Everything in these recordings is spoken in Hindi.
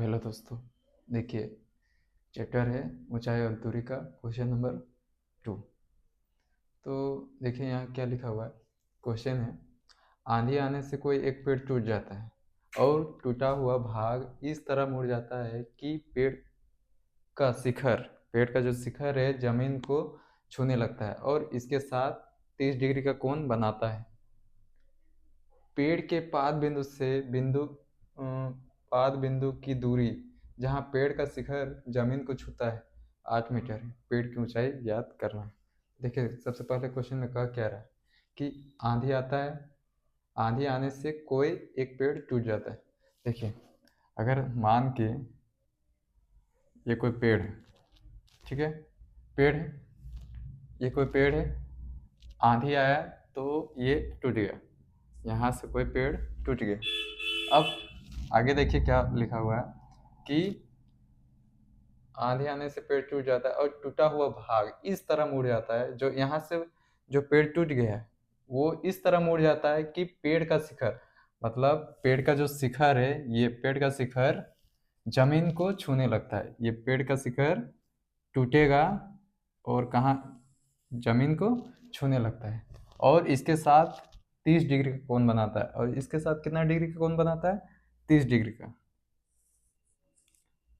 हेलो दोस्तों, देखिए चैप्टर है ऊंचाई और दूरी का क्वेश्चन नंबर 2। तो देखिए यहाँ क्या लिखा हुआ है। क्वेश्चन है, आंधी आने से कोई एक पेड़ टूट जाता है और टूटा हुआ भाग इस तरह मुड़ जाता है कि पेड़ का जो शिखर है जमीन को छूने लगता है और इसके साथ 30 डिग्री का कोण बनाता है। पेड़ के पाद बिंदु की दूरी जहाँ पेड़ का शिखर जमीन को छूता है 8 मीटर है। पेड़ की ऊंचाई ज्ञात करना है। देखिए सबसे पहले क्वेश्चन में कह क्या रहा है कि आंधी आता है, आंधी आने से कोई एक पेड़ टूट जाता है। देखिए अगर मान के ये कोई पेड़ है, ठीक है, पेड़ है, ये कोई पेड़ है, आंधी आया तो ये टूट गया, यहाँ से कोई पेड़ टूट गया। अब आगे देखिए क्या लिखा हुआ है कि आंधी आने से पेड़ टूट जाता है और टूटा हुआ भाग इस तरह मुड़ जाता है, जो यहाँ से जो पेड़ टूट गया है वो इस तरह मुड़ जाता है कि पेड़ का शिखर, मतलब पेड़ का जो शिखर है, ये पेड़ का शिखर जमीन को छूने लगता है। ये पेड़ का शिखर टूटेगा और कहाँ, जमीन को छूने लगता है और इसके साथ 30 डिग्री का कोण बनाता है। और इसके साथ कितना डिग्री का कोण बनाता है? 30 डिग्री का।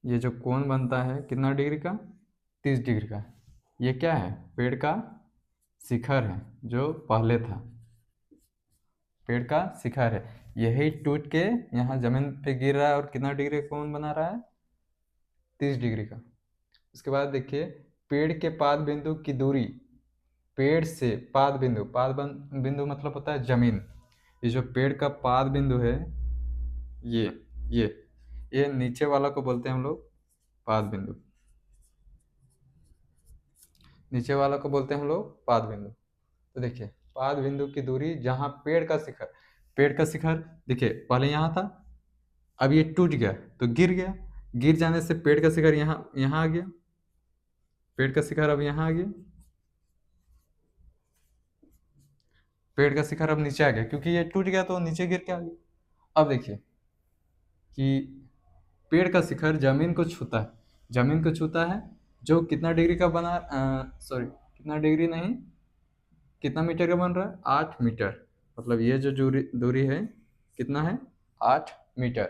ये जो कोण बनता है कितना डिग्री का? 30 डिग्री का। ये क्या है? पेड़ का शिखर है जो पहले था, पेड़ का शिखर है, यही टूट के यहाँ जमीन पे गिर रहा है और कितना डिग्री का कोण बना रहा है? 30 डिग्री का। उसके बाद देखिए पेड़ के पाद बिंदु की दूरी, पेड़ से बिंदु मतलब होता है जमीन। ये जो पेड़ का पाद बिंदु है, ये ये ये नीचे वाला को बोलते हैं हम लोग पाद बिंदु, नीचे वाला को बोलते हैं हम लोग पाद बिंदु। तो देखिए पाद बिंदु की दूरी जहाँ पेड़ का शिखर देखिए पहले यहाँ था, अब ये टूट गया तो गिर गया, गिर जाने से पेड़ का शिखर यहाँ यहाँ आ गया, पेड़ का शिखर अब यहाँ आ गया, पेड़ का शिखर अब नीचे आ गया क्योंकि ये टूट गया तो नीचे गिर के आ गया। अब देखिए कि पेड़ का शिखर जमीन को छूता है, जमीन को छूता है, जो कितना डिग्री का बना, सॉरी कितना डिग्री नहीं, कितना मीटर का बन रहा है? 8 मीटर। मतलब ये जो दूरी दूरी है कितना है? 8 मीटर।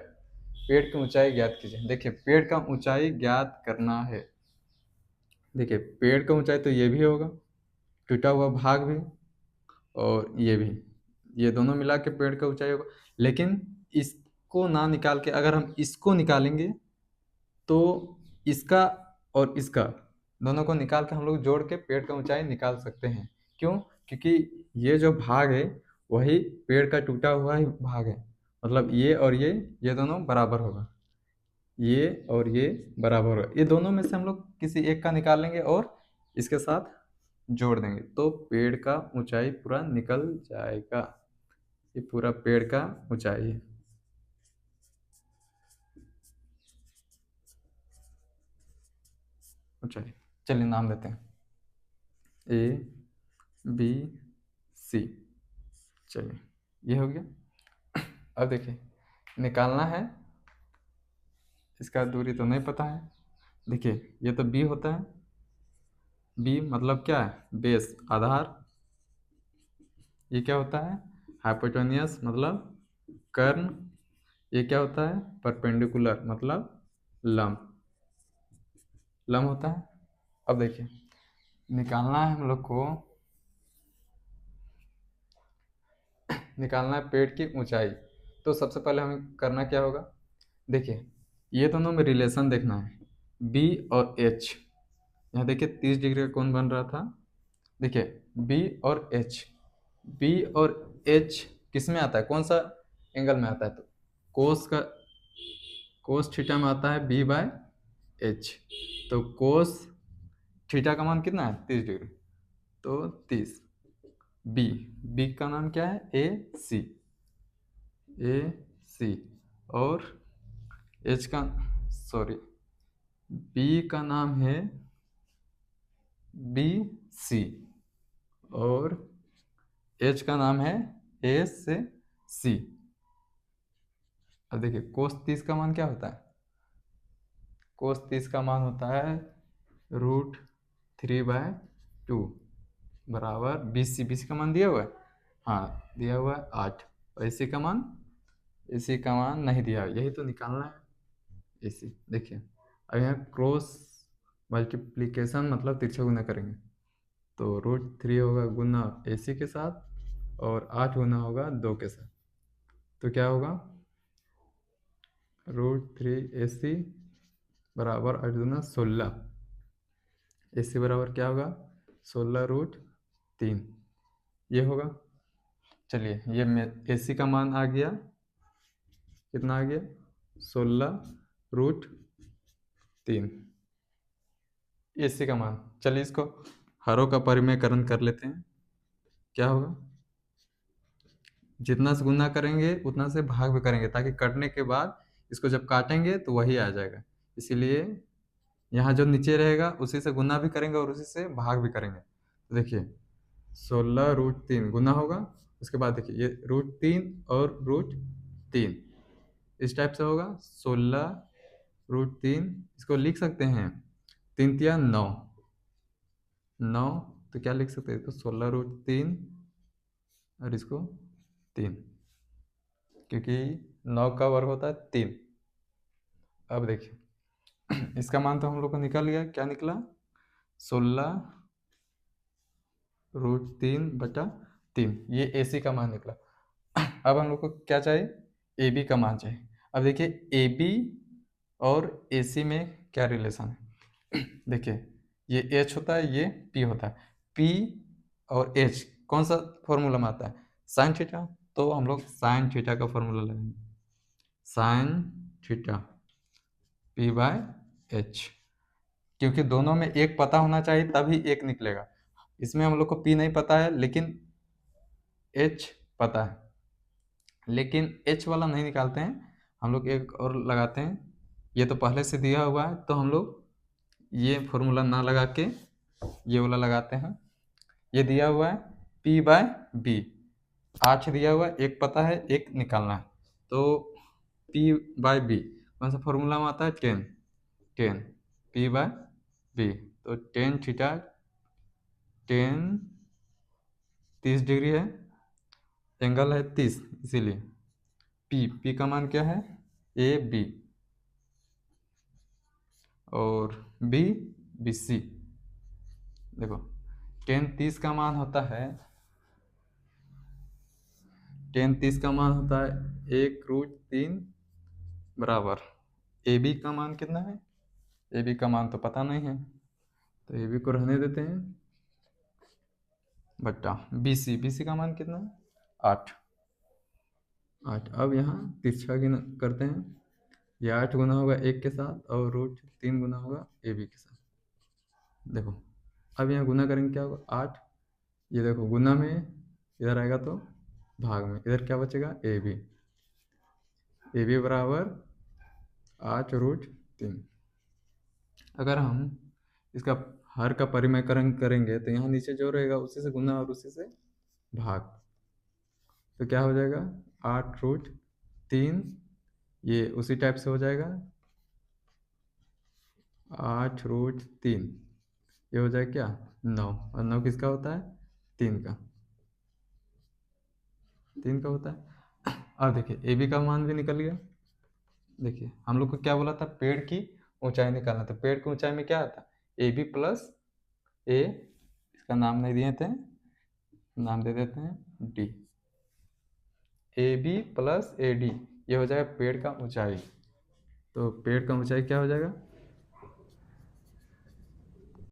पेड़ की ऊंचाई ज्ञात कीजिए। देखिए पेड़ का ऊंचाई ज्ञात करना है। देखिए पेड़ का ऊंचाई तो ये भी होगा, टूटा हुआ भाग भी, और ये भी, ये दोनों मिला के पेड़ का ऊंचाई होगा। लेकिन इसको ना निकाल के अगर हम इसको निकालेंगे तो इसका और इसका दोनों को निकाल के हम लोग जोड़ के पेड़ का ऊंचाई निकाल सकते हैं। क्यों? क्योंकि ये जो भाग है वही पेड़ का टूटा हुआ ही भाग है, मतलब ये और ये दोनों बराबर होगा, ये और ये बराबर होगा। ये दोनों में से हम लोग किसी एक का निकाल लेंगे और इसके साथ जोड़ देंगे तो पेड़ का ऊंचाई पूरा निकल जाएगा। ये पूरा पेड़ का ऊंचाई है। ऊंचाई, चलिए नाम देते हैं ए बी सी। चलिए ये हो गया। अब देखिए निकालना है, इसका दूरी तो नहीं पता है। देखिए ये तो बी होता है, बी मतलब क्या है? बेस, आधार। ये क्या होता है? हाइपोटेनियस मतलब कर्ण। ये क्या होता है? परपेंडिकुलर मतलब लंब, लंब होता है। अब देखिए निकालना है हम लोग को, निकालना है पेड़ की ऊंचाई। तो सबसे पहले हमें करना क्या होगा? देखिए ये दोनों में रिलेशन देखना है, बी और एच। यहाँ देखिए 30 डिग्री का कोण बन रहा था। देखिए बी और एच, बी और एच किस में आता है? कौन सा एंगल में आता है? तो कोस थीटा में आता है बी बाय एच। तो कोस थीटा का मान कितना है? 30 डिग्री। तो 30, बी, बी का नाम क्या है? ए सी, ए सी। और एच का, सॉरी, बी का नाम है बी सी और एच का नाम है ए से सी। अब देखिए कोस 30 का मान क्या होता है? कोस 30 का मान होता है √3/2 बराबर BC का मान दिया हुआ है। हाँ दिया हुआ है 8। और AC का मान नहीं दिया है, यही तो निकालना है। AC देखिए, अब यहाँ क्रॉस मल्टीप्लिकेशन मतलब तिरछा गुना करेंगे, तो √3 होगा गुना AC के साथ और 8 गुना होगा 2 के साथ, तो क्या होगा √3AC बराबर 8 गुना 16। AC बराबर क्या होगा 16√3, ये होगा। चलिए ये AC का मान आ गया, कितना आ गया 16√3 AC का मान। चलिए इसको हरों का परिमेयकरण कर लेते हैं। क्या होगा, जितना से गुना करेंगे उतना से भाग भी करेंगे, ताकि कटने के बाद इसको जब काटेंगे तो वही आ जाएगा। इसीलिए यहाँ जो नीचे रहेगा उसी से गुना भी करेंगे और उसी से भाग भी करेंगे। तो देखिए 16√3 गुना होगा, उसके बाद देखिए ये √3 और √3 इस टाइप से होगा 16√3। इसको लिख सकते हैं 3 तिया 9, तो क्या लिख सकते हैं, तो 16√3 और इसको 3, क्योंकि 9 का वर्ग होता है 3। अब देखिए इसका मान तो हम लोग को निकल गया, क्या निकला 16√3/3, ये AC का मान निकला। अब हम लोग को क्या चाहिए, AB का मान चाहिए। अब देखिए AB और AC में क्या रिलेशन है देखिए ये H होता है, ये P होता है। P और H कौन सा फॉर्मूला में आता है, साइन थीटा, तो हम लोग साइन थीटा का फॉर्मूला लगाएंगे, साइन थीटा P/H, क्योंकि दोनों में एक पता होना चाहिए तभी एक निकलेगा। इसमें हम लोग को P नहीं पता है लेकिन H पता है, लेकिन H वाला नहीं निकालते हैं, हम लोग एक और लगाते हैं। ये तो पहले से दिया हुआ है तो हम लोग ये फॉर्मूला ना लगा के ये वाला लगाते हैं। ये दिया हुआ है P/B, 8 दिया हुआ है, एक पता है एक निकालना है, तो P/B कौन सा फॉर्मूला में आता है 10 P/B, तो टेन थीटा 30 डिग्री है, एंगल है 30, इसीलिए P का मान क्या है AB और BC। देखो 10 का मान होता है 1√3 बराबर AB का मान कितना है, AB का मान तो पता नहीं है तो AB को रहने देते हैं, बट्टा BC का मान कितना है 8। अब यहाँ तिरछा गिना करते हैं, ये 8 गुना होगा 1 के साथ और √3 गुना होगा AB के साथ। देखो अब यहाँ गुना करेंगे क्या होगा 8, ये देखो गुना में इधर आएगा तो भाग में, इधर क्या बचेगा AB बराबर 8√3। अगर हम इसका हर का परिमेयकरण करेंगे तो यहाँ नीचे जो रहेगा उसी से गुना और उसी से भाग, तो क्या हो जाएगा 8√3, ये उसी टाइप से हो जाएगा 8√3, ये हो जाएगा क्या 9, और 9 किसका होता है 3 का होता है। अब देखिए AB का मान भी निकल गया। देखिए हम लोग को क्या बोला था, पेड़ की ऊंचाई निकालना था, पेड़ की ऊंचाई में क्या आता AB प्लस A, इसका नाम नहीं दिए थे, नाम दे देते हैं D, AB प्लस AD, ये हो जाएगा पेड़ का ऊंचाई। तो पेड़ का ऊंचाई क्या हो जाएगा